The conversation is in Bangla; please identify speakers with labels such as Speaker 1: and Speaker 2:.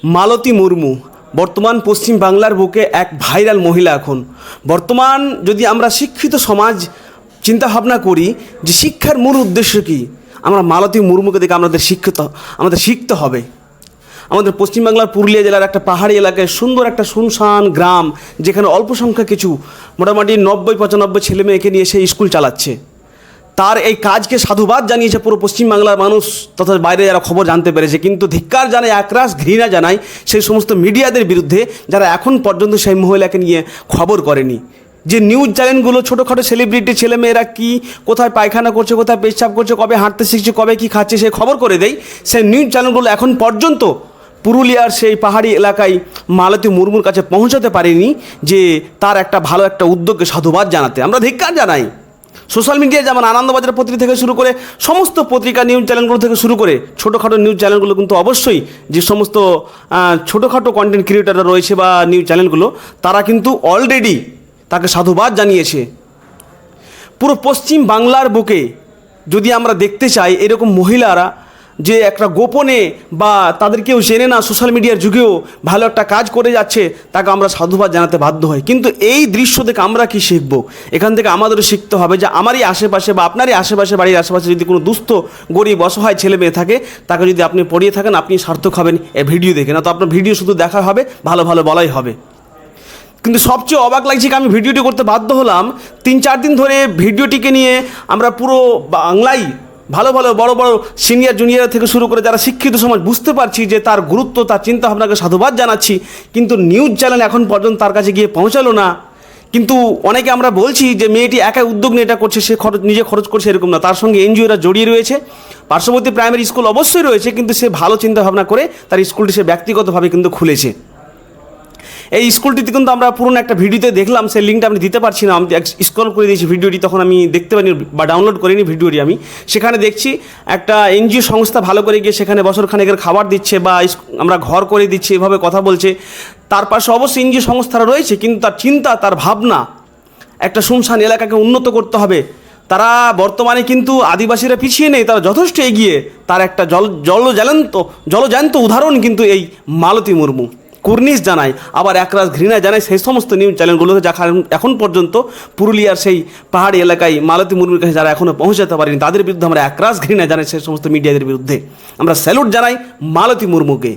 Speaker 1: মালতী মুর্মু বর্তমান পশ্চিম বাংলার বুকে এক ভাইরাল মহিলা। এখন বর্তমান যদি আমরা শিক্ষিত সমাজ চিন্তা ভাবনা করি যে শিক্ষার মূল উদ্দেশ্য কী, আমরা মালতী মুর্মুকে দেখে আমাদের শিখতে হবে। আমাদের পশ্চিমবাংলার পুরুলিয়া জেলার একটা পাহাড়ি এলাকায় সুন্দর একটা শুনশান গ্রাম, যেখানে অল্প সংখ্যা কিছু মোটামুটি 90-95 ছেলে মেয়েকে নিয়ে সে স্কুল চালাচ্ছে। তার এই কাজকে সাধুবাদ জানিয়েছে পুরো পশ্চিমবাংলার মানুষ তথা বাইরে যারা খবর জানতে পেরেছে, কিন্তু ধিক্কার জানায়, একরাশ ঘৃণা জানায় সেই সমস্ত মিডিয়াদের বিরুদ্ধে যারা এখন পর্যন্ত সেই মহিলাকে নিয়ে খবর করেনি। যে নিউজ চ্যানেলগুলো ছোটোখাটো সেলিব্রিটি ছেলেমেয়েরা কি কোথায় পায়খানা করছে, কোথায় পেশাব করছে, কবে হাঁটতে শিখছে, কবে কী খাচ্ছে সে খবর করে দেয়, সেই নিউজ চ্যানেলগুলো এখন পর্যন্ত পুরুলিয়ার সেই পাহাড়ি এলাকায় মালতী মুর্মুর কাছে পৌঁছাতে পারেনি যে তার একটা ভালো একটা উদ্যোগকে সাধুবাদ জানাতে। আমরা ধিক্কার জানাই। সোশ্যাল মিডিয়ায় যেমন আনন্দবাজার পত্রিকা থেকে শুরু করে সমস্ত পত্রিকা নিউজ চ্যানেলগুলো থেকে শুরু করে ছোটোখাটো নিউজ চ্যানেলগুলো কিন্তু অবশ্যই যে সমস্ত ছোটোখাটো কন্টেন্ট ক্রিয়েটাররা রয়েছে বা নিউজ চ্যানেলগুলো, তারা কিন্তু অলরেডি তাকে সাধুবাদ জানিয়েছে। পুরো পশ্চিম বাংলার বুকে যদি আমরা দেখতে চাই এরকম মহিলারা যে একটা গোপনে বা তাদের কেউ চেনে না, সোশ্যাল মিডিয়ার যুগেও ভালো একটা কাজ করে যাচ্ছে, তাকে আমরা সাধুবাদ জানাতে বাধ্য হই। কিন্তু এই দৃশ্য থেকে আমরা কি শিখব? এখান থেকে আমাদেরও শিখতে হবে যে আমারই আশেপাশে বা আপনারই আশেপাশে, বাড়ির আশেপাশে যদি কোনো দুস্থ গরিব অসহায় ছেলে মেয়ে থাকে, তাকে যদি আপনি পড়িয়ে থাকেন, আপনি সার্থক হবেন এই ভিডিও দেখে। না তো আপনার ভিডিও শুধু দেখা হবে, ভালো ভালো বলাই হবে। কিন্তু সবচেয়ে অবাক লাগছে কি, আমি ভিডিওটি করতে বাধ্য হলাম 3-4 দিন ধরে ভিডিওটিকে নিয়ে আমরা পুরো বাংলায় ভালো ভালো বড় বড় সিনিয়র জুনিয়র থেকে শুরু করে যারা শিক্ষিত সমাজ বুঝতে পারছি যে তার গুরুত্ব, তার চিন্তাভাবনাকে সাধুবাদ জানাচ্ছি, কিন্তু নিউজ চ্যানেল এখন পর্যন্ত তার কাছে গিয়ে পৌঁছালো না। কিন্তু অনেকে আমরা বলছি যে মেয়েটি একাই উদ্যোগ নিয়ে এটা করছে, সে নিজে খরচ করছে, এরকম না, তার সঙ্গে এনজিওরা জড়িয়ে রয়েছে। পার্শ্ববর্তী প্রাইমারি স্কুল অবশ্যই রয়েছে, কিন্তু সে ভালো চিন্তাভাবনা করে তার স্কুলটি সে ব্যক্তিগতভাবে কিন্তু খুলেছে। এই স্কুলটিতে কিন্তু আমরা পুরনো একটা ভিডিওতে দেখলাম, সেই লিঙ্কটা আমি দিতে পারছি না, আমি স্ক্রল করে দিয়েছি ভিডিওটি, তখন আমি দেখতে পারিনি বা ডাউনলোড করিনি ভিডিওটি। আমি সেখানে দেখছি একটা এনজিও সংস্থা ভালো করে গিয়ে সেখানে বছরখানেকের খাবার দিচ্ছে বা আমরা ঘর করে দিচ্ছি, এভাবে কথা বলছে। তার পাশে অবশ্যই এনজিও সংস্থারা রয়েছে, কিন্তু তার চিন্তা, তার ভাবনা একটা শুনশান এলাকাকে উন্নত করতে হবে। তারা বর্তমানে কিন্তু আদিবাসীরা পিছিয়ে নেই, তারা যথেষ্ট এগিয়ে। তার একটা জলজ্যান্ত উদাহরণ কিন্তু এই মালতী মুর্মু। কুর্নিশ জানায়, আবার একরাশ ঘৃণা জানায় সেই সমস্ত নিউজ চ্যানেলগুলোকে যা এখন পর্যন্ত পুরুলিয়ার সেই পাহাড়ি এলাকায় মালতী মুর্মুর কাছে যারা এখনও পৌঁছাতে পারেনি, তাদের বিরুদ্ধে আমরা একরাশ ঘৃণা জানাই সেই সমস্ত মিডিয়াদের বিরুদ্ধে। আমরা স্যালুট জানাই মালতী মুর্মুকে।